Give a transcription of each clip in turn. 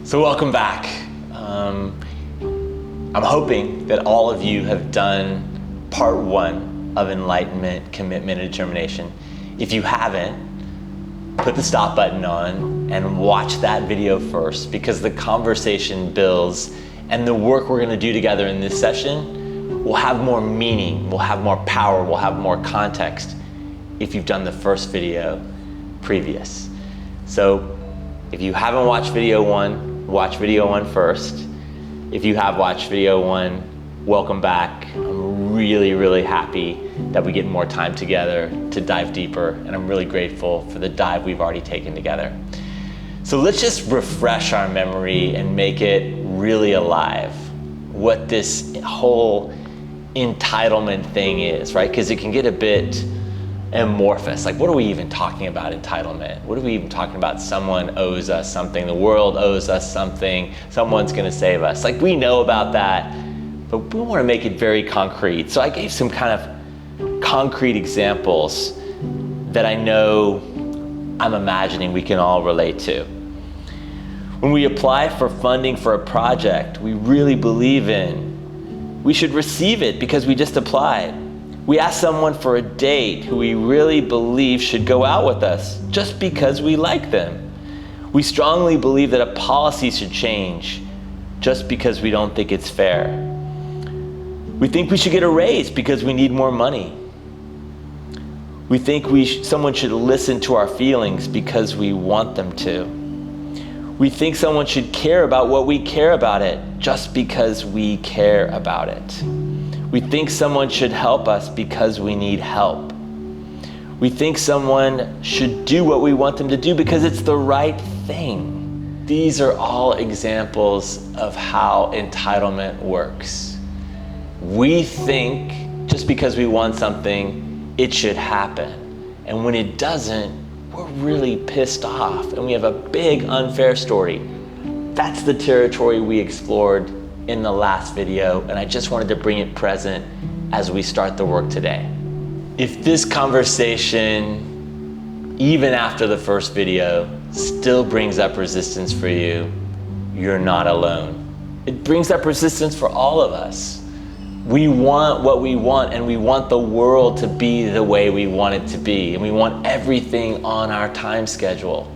So welcome back. I'm hoping that all of you have done part one of Enlightenment, Commitment, and Determination. If you haven't, put the stop button on and watch that video first, because the conversation builds and the work we're gonna do together in this session will have more meaning, will have more power, will have more context if you've done the first video previous. So if you haven't watched video one, watch video one first. If you have watched video one, welcome back. I'm really happy that we get more time together to dive deeper, and I'm really grateful for the dive we've already taken together. So let's just refresh our memory and make it really alive, what this whole entitlement thing is, right? Because it can get a bit amorphous. Like, what are we even talking about entitlement? What are we even talking about? Someone owes us something, the world owes us something, someone's gonna save us. Like, we know about that, but we wanna make it very concrete. So I gave some kind of concrete examples that I know I'm imagining we can all relate to. When we apply for funding for a project we really believe in, we should receive it because we just applied. We ask someone for a date who we really believe should go out with us just because we like them. We strongly believe that a policy should change just because we don't think it's fair. We think we should get a raise because we need more money. We think someone should listen to our feelings because we want them to. We think someone should care about what we care about it just because we care about it. We think someone should help us because we need help. We think someone should do what we want them to do because it's the right thing. These are all examples of how entitlement works. We think just because we want something, it should happen. And when it doesn't, we're really pissed off and we have a big unfair story. That's the territory we explored in the last video, and I just wanted to bring it present as we start the work today. If this conversation, even after the first video, still brings up resistance for you, you're not alone. It brings up resistance for all of us. We want what we want, and we want the world to be the way we want it to be, and we want everything on our time schedule.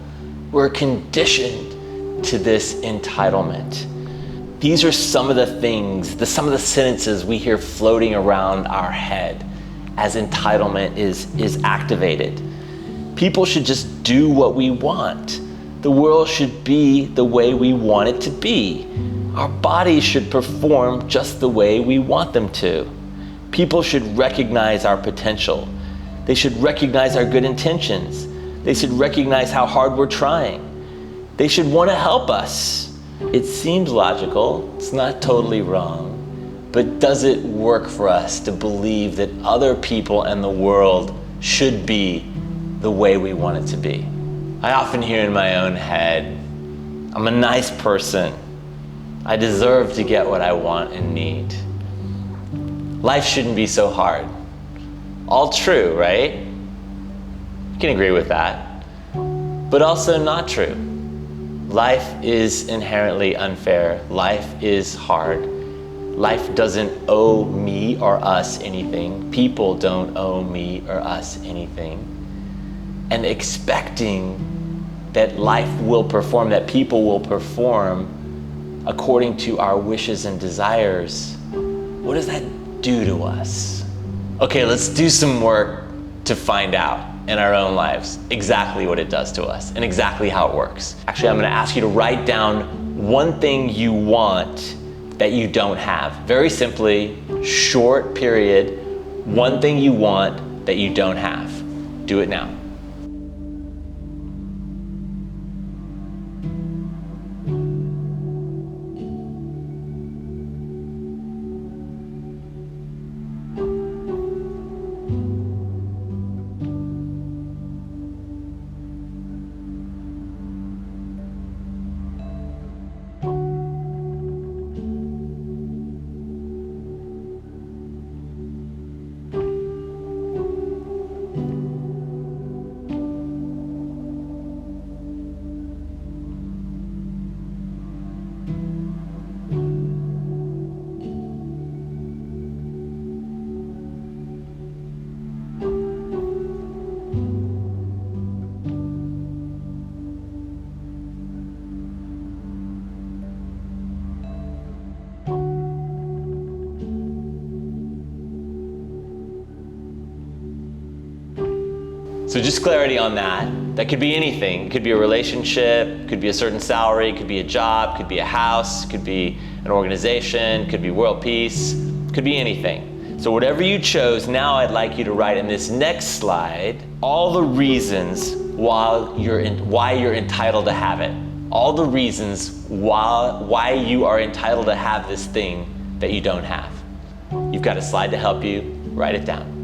We're conditioned to this entitlement. These are some of the things, some of the sentences we hear floating around our head as entitlement is activated. People should just do what we want. The world should be the way we want it to be. Our bodies should perform just the way we want them to. People should recognize our potential. They should recognize our good intentions. They should recognize how hard we're trying. They should want to help us. It seems logical, it's not totally wrong, but does it work for us to believe that other people and the world should be the way we want it to be? I often hear in my own head, I'm a nice person. I deserve to get what I want and need. Life shouldn't be so hard. All true, right? You can agree with that, but also not true. Life is inherently unfair. Life is hard. Life doesn't owe me or us anything. People don't owe me or us anything. And expecting that life will perform, that people will perform according to our wishes and desires, what does that do to us? Okay, let's do some work to find out in our own lives exactly what it does to us and exactly how it works. Actually, I'm gonna ask you to write down one thing you want that you don't have. Very simply, short period, one thing you want that you don't have. Do it now. So just clarity on that. That could be anything. It could be a relationship, could be a certain salary, could be a job, could be a house, could be an organization, could be world peace, could be anything. So whatever you chose, now I'd like you to write in this next slide all the reasons why you're entitled to have it. All the reasons why you are entitled to have this thing that you don't have. You've got a slide to help you. Write it down.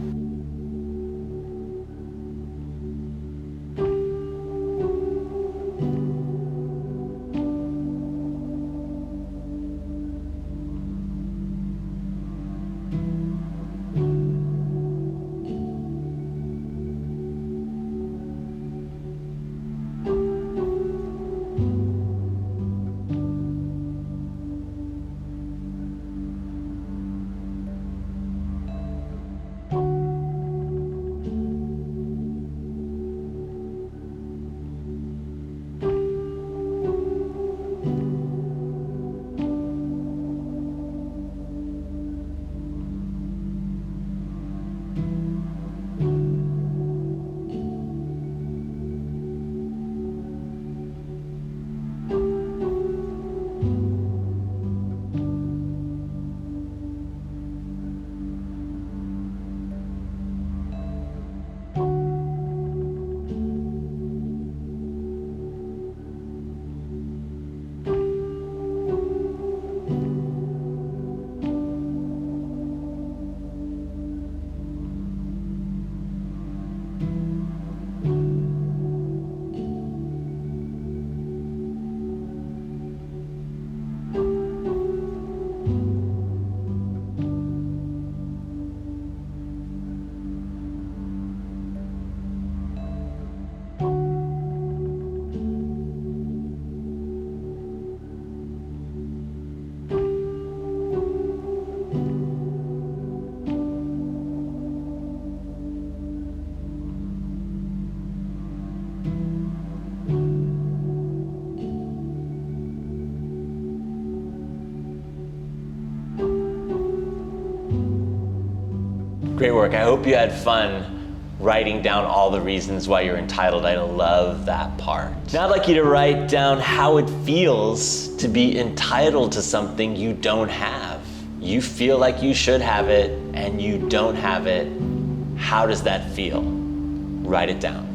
Great work. I hope you had fun writing down all the reasons why you're entitled. I love that part. Now I'd like you to write down how it feels to be entitled to something you don't have. You feel like you should have it and you don't have it. How does that feel? Write it down.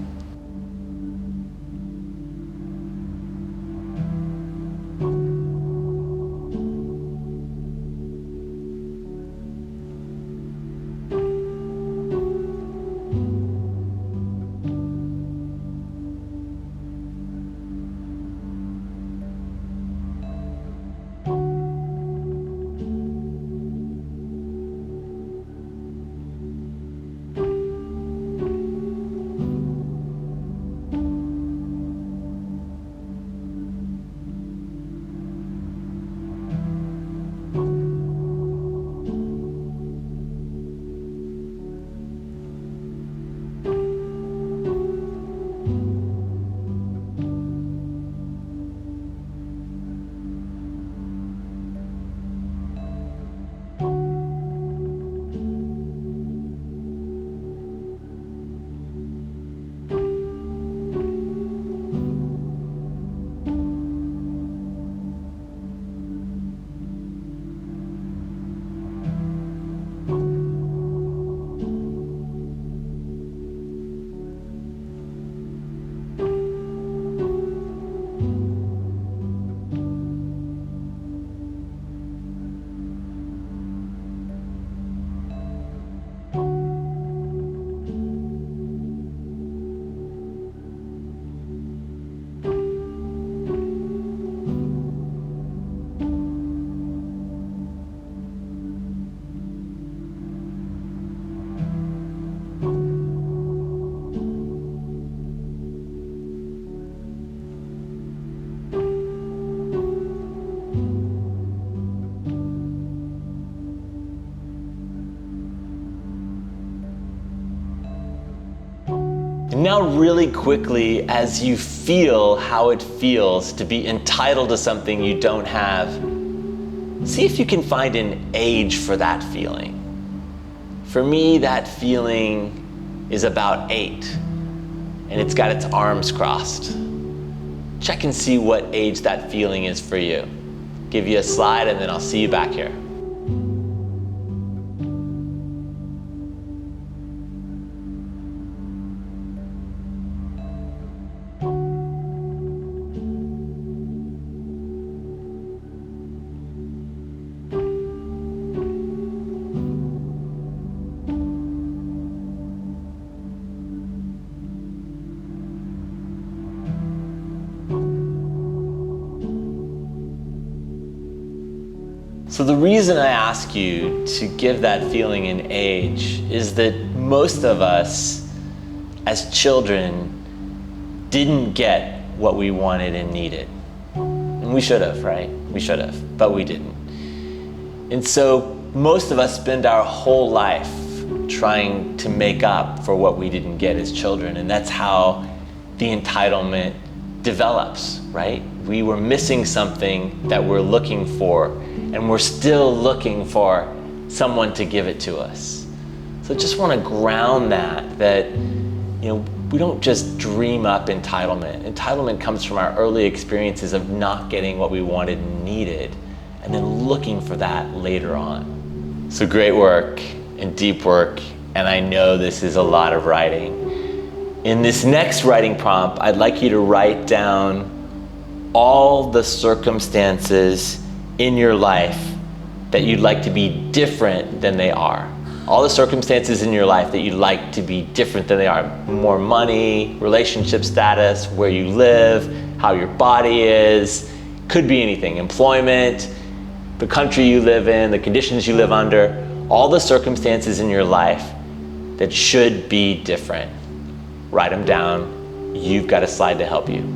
Now really quickly, as you feel how it feels to be entitled to something you don't have, see if you can find an age for that feeling. For me, that feeling is about 8. and it's got its arms crossed. Check and see what age that feeling is for you. Give you a slide and then I'll see you back here. So the reason I ask you to give that feeling an age is that most of us as children didn't get what we wanted and needed. And we should have, right? We should have, but we didn't. And so most of us spend our whole life trying to make up for what we didn't get as children. And that's how the entitlement develops, right? We were missing something that we're looking for, and we're still looking for someone to give it to us. So just want to ground that we don't just dream up entitlement. Entitlement comes from our early experiences of not getting what we wanted and needed, and then looking for that later on. So great work and deep work, and I know this is a lot of writing. In this next writing prompt, I'd like you to write down all the circumstances in your life that you'd like to be different than they are. All the circumstances in your life that you'd like to be different than they are. More money, relationship status, where you live, how your body is. Could be anything. Employment, the country you live in, the conditions you live under. All the circumstances in your life that should be different. Write them down. You've got a slide to help you.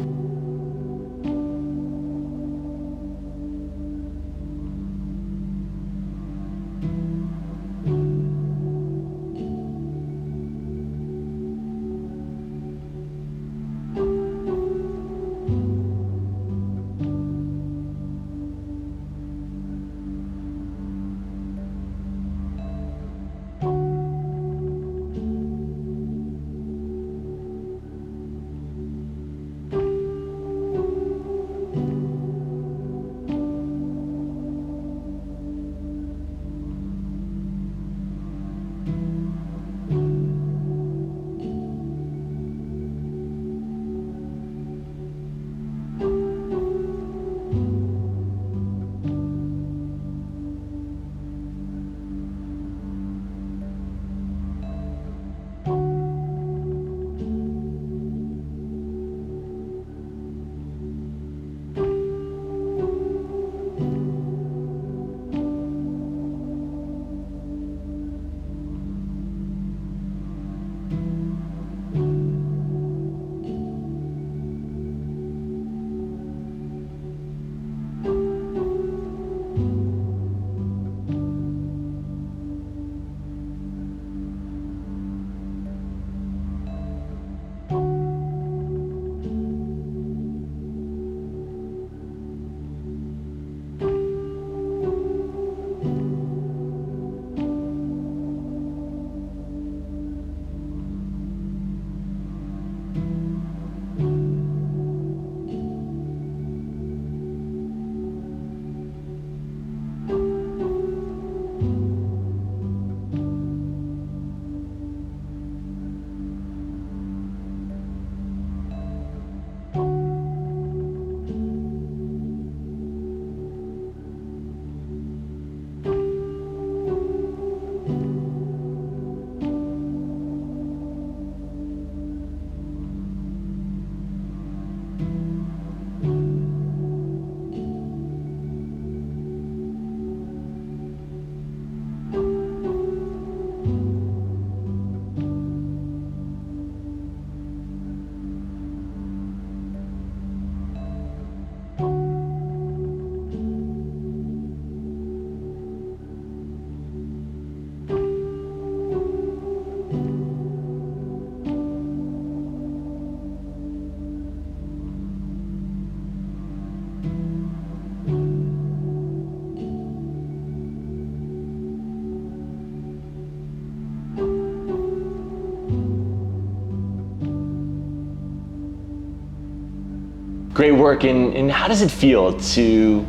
great work in how does it feel to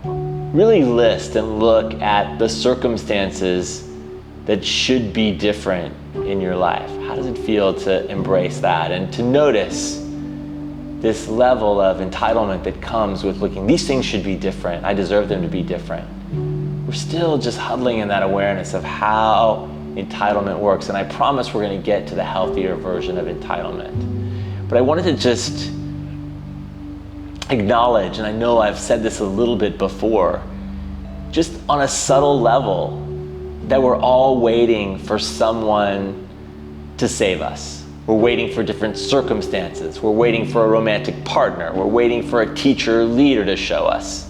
really list and look at the circumstances that should be different in your life. How does it feel to embrace that and to notice this level of entitlement that comes with looking, these things should be different, I deserve them to be different. We're still just huddling in that awareness of how entitlement works, and I promise we're going to get to the healthier version of entitlement. But I wanted to just acknowledge, and I know I've said this a little bit before, just on a subtle level, that we're all waiting for someone to save us. We're waiting for different circumstances. We're waiting for a romantic partner. We're waiting for a teacher or leader to show us.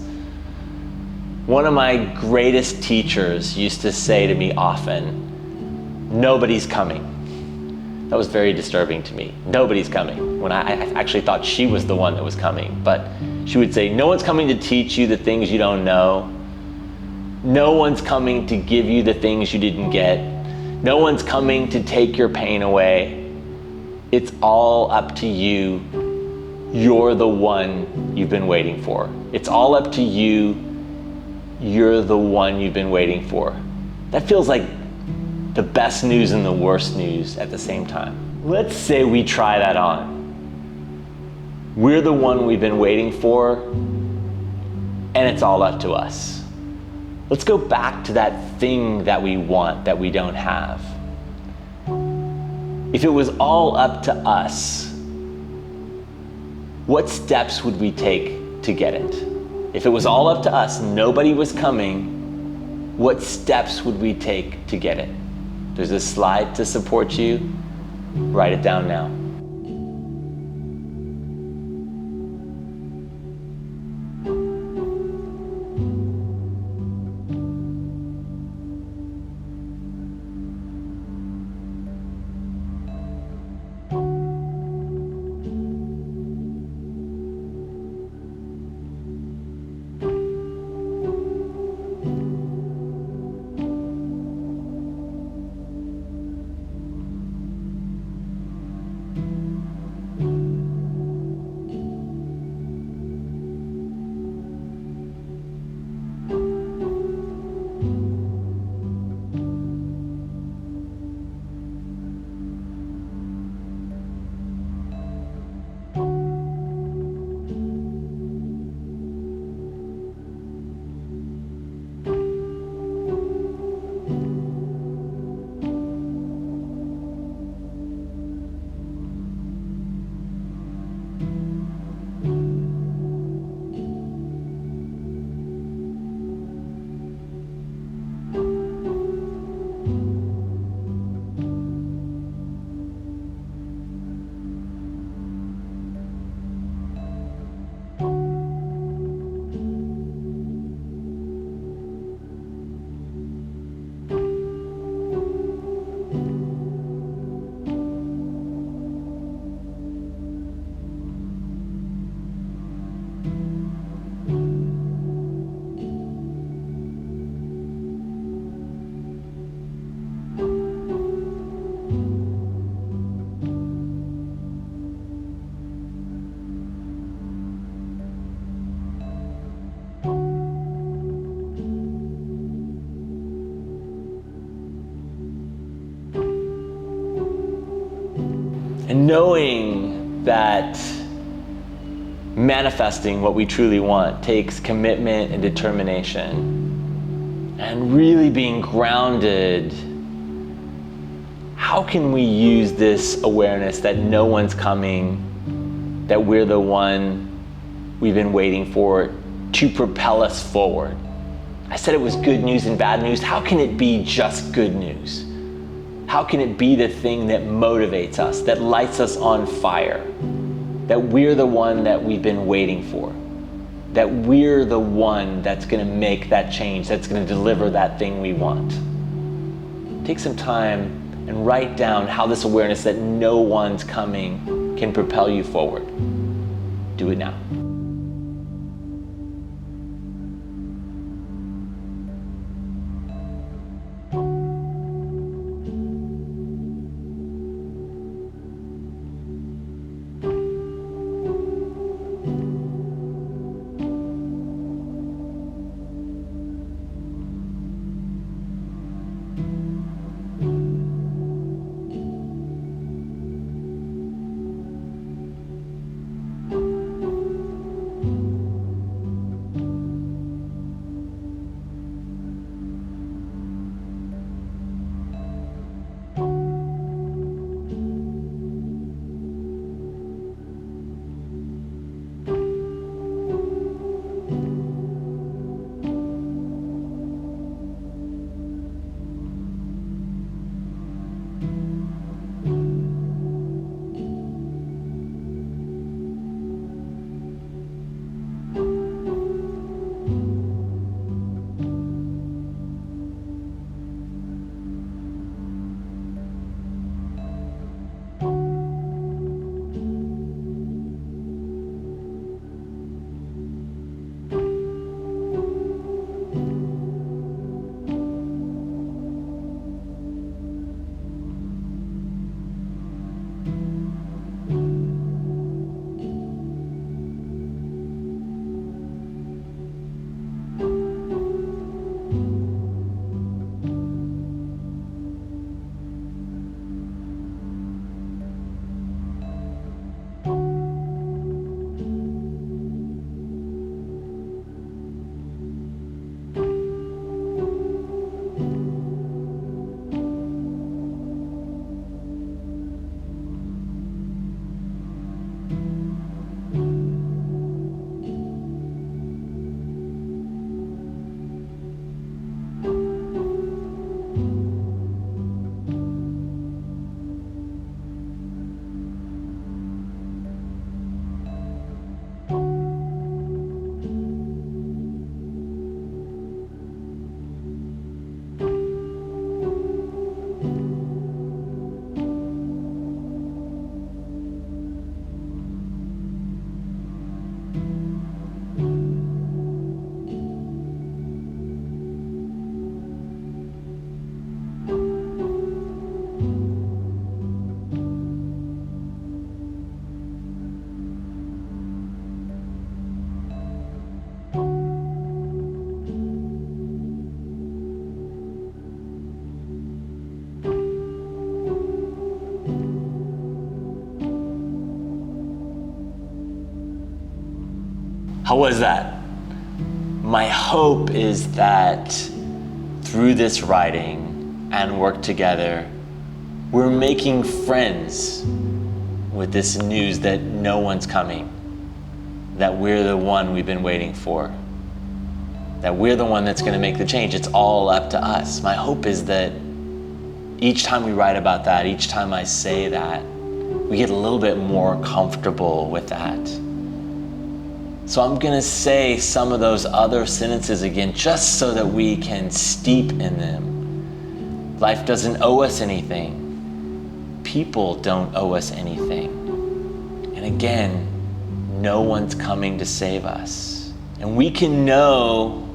One of my greatest teachers used to say to me often, nobody's coming. That was very disturbing to me. Nobody's coming. When I actually thought she was the one that was coming. But she would say, no one's coming to teach you the things you don't know. No one's coming to give you the things you didn't get. No one's coming to take your pain away. It's all up to you. You're the one you've been waiting for. It's all up to you. You're the one you've been waiting for. That feels like the best news and the worst news at the same time. Let's say we try that on. We're the one we've been waiting for, and it's all up to us. Let's go back to that thing that we want that we don't have. If it was all up to us, what steps would we take to get it? If it was all up to us, nobody was coming, what steps would we take to get it? There's a slide to support you. Write it down now. And knowing that manifesting what we truly want takes commitment and determination, and really being grounded, how can we use this awareness that no one's coming, that we're the one we've been waiting for, to propel us forward? I said it was good news and bad news. How can it be just good news? How can it be the thing that motivates us, that lights us on fire, that we're the one that we've been waiting for, that we're the one that's going to make that change, that's going to deliver that thing we want? Take some time and write down how this awareness that no one's coming can propel you forward. Do it now. How was that? My hope is that through this writing and work together, we're making friends with this news that no one's coming, that we're the one we've been waiting for, that we're the one that's going to make the change. It's all up to us. My hope is that each time we write about that, each time I say that, we get a little bit more comfortable with that. So I'm going to say some of those other sentences again, just so that we can steep in them. Life doesn't owe us anything. People don't owe us anything. And again, no one's coming to save us. And we can know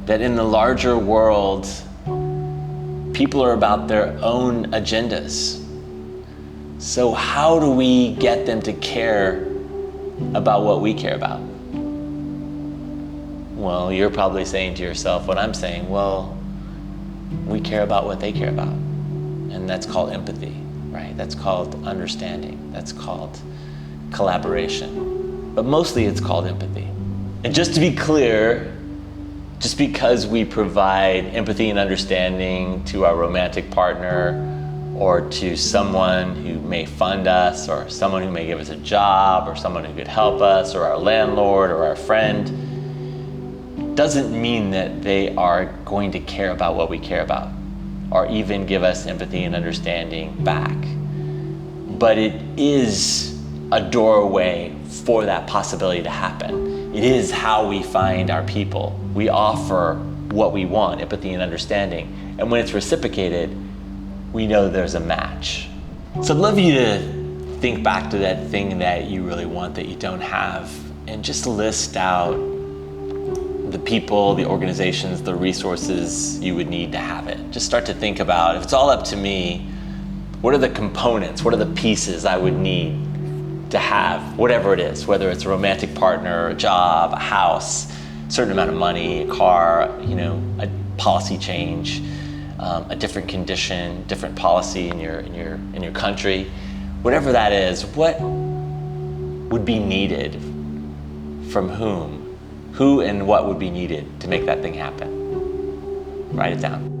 that in the larger world, people are about their own agendas. So how do we get them to care about what we care about? Well, you're probably saying to yourself what I'm saying, well, we care about what they care about. And that's called empathy, right? That's called understanding. That's called collaboration. But mostly it's called empathy. And just to be clear, just because we provide empathy and understanding to our romantic partner or to someone who may fund us or someone who may give us a job or someone who could help us or our landlord or our friend, doesn't mean that they are going to care about what we care about or even give us empathy and understanding back. But it is a doorway for that possibility to happen. It is how we find our people. We offer what we want, empathy and understanding. And when it's reciprocated, we know there's a match. So I'd love you to think back to that thing that you really want that you don't have and just list out the people, the organizations, the resources you would need to have it. Just start to think about, if it's all up to me, what are the components, what are the pieces I would need to have, whatever it is, whether it's a romantic partner, a job, a house, a certain amount of money, a car, a policy change, a different condition, different policy in your country, whatever that is, what would be needed from whom? Who and what would be needed to make that thing happen? Write it down.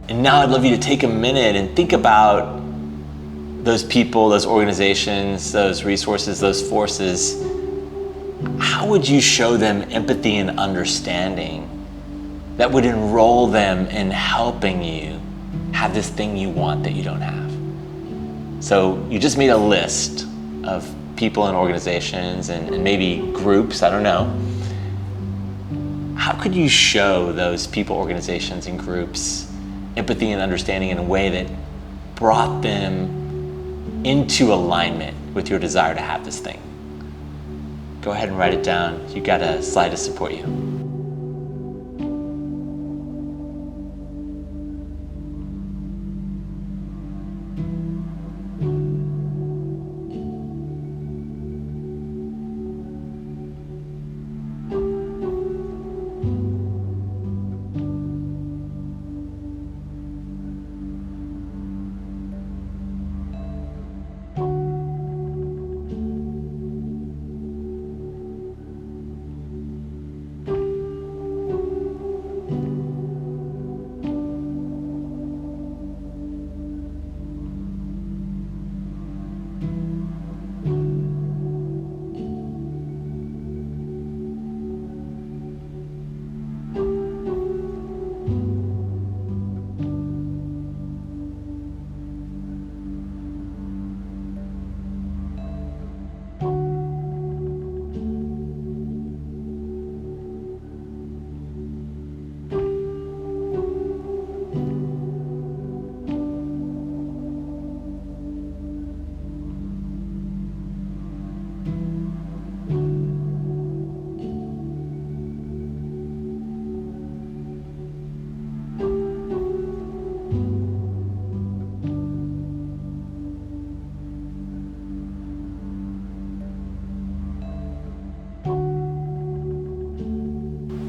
And now I'd love you to take a minute and think about those people, those organizations, those resources, those forces. How would you show them empathy and understanding that would enroll them in helping you have this thing you want that you don't have? So you just made a list of people and organizations and maybe groups, I don't know. how could you show those people, organizations, and groups empathy and understanding in a way that brought them into alignment with your desire to have this thing? Go ahead and write it down. You got a slide to support you.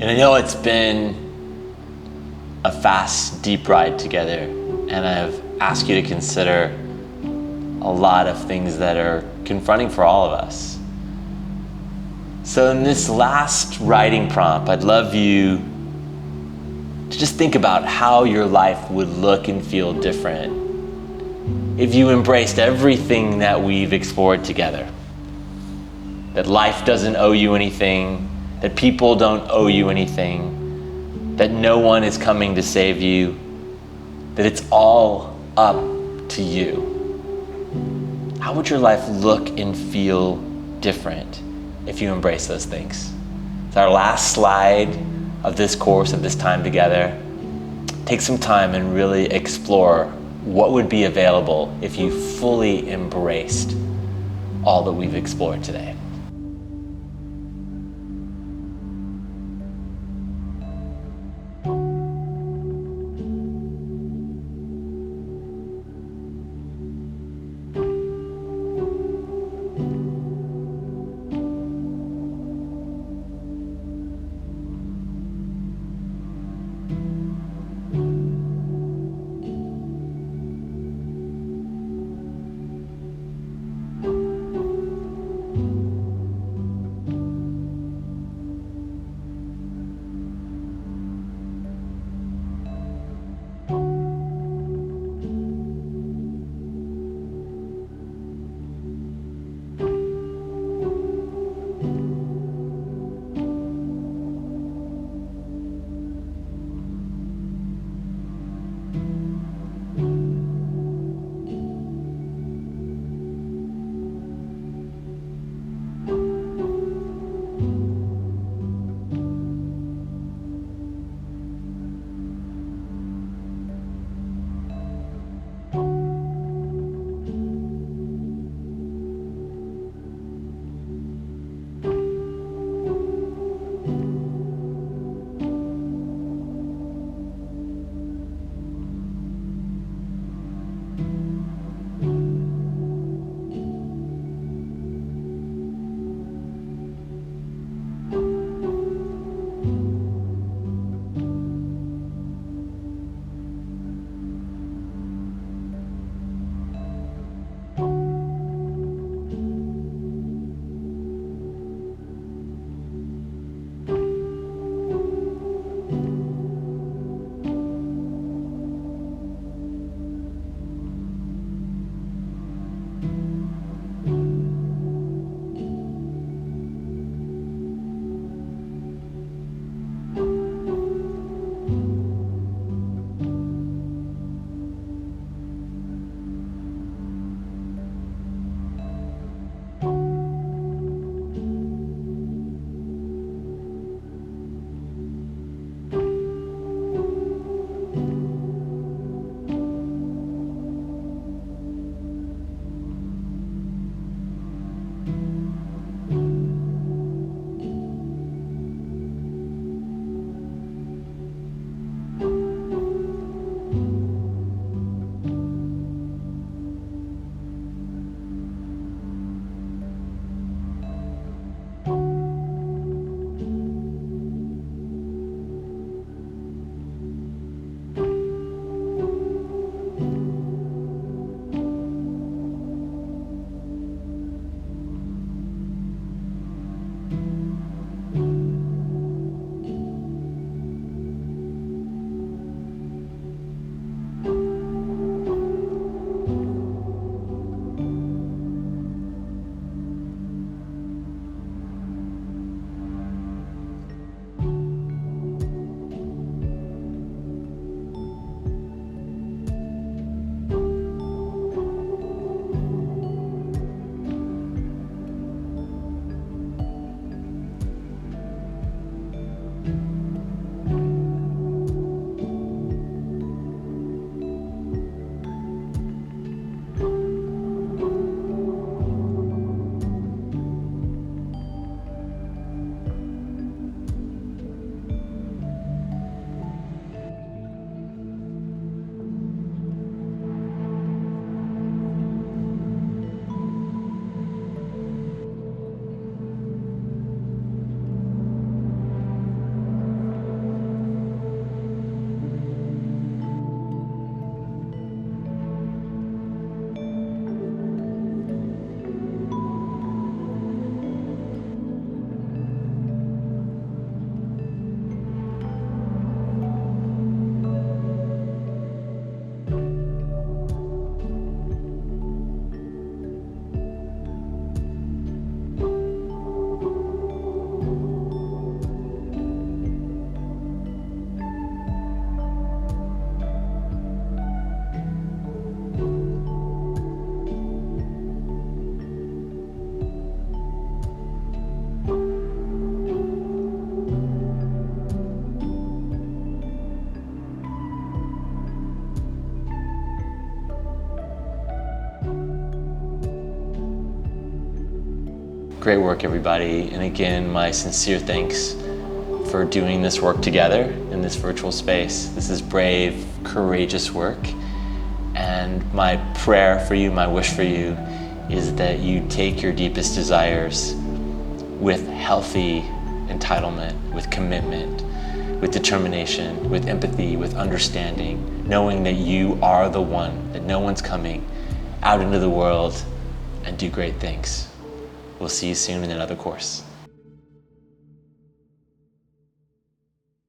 And I know it's been a fast, deep ride together, and I've asked you to consider a lot of things that are confronting for all of us. So in this last writing prompt, I'd love you to just think about how your life would look and feel different if you embraced everything that we've explored together. That life doesn't owe you anything, that people don't owe you anything, that no one is coming to save you, that it's all up to you. How would your life look and feel different if you embrace those things? It's our last slide of this course, of this time together. Take some time and really explore what would be available if you fully embraced all that we've explored today. Great work, everybody. And again, my sincere thanks for doing this work together in this virtual space. This is brave, courageous work. And my prayer for you, my wish for you, is that you take your deepest desires with healthy entitlement, with commitment, with determination, with empathy, with understanding, knowing that you are the one, that no one's coming out into the world and do great things. We'll see you soon in another course.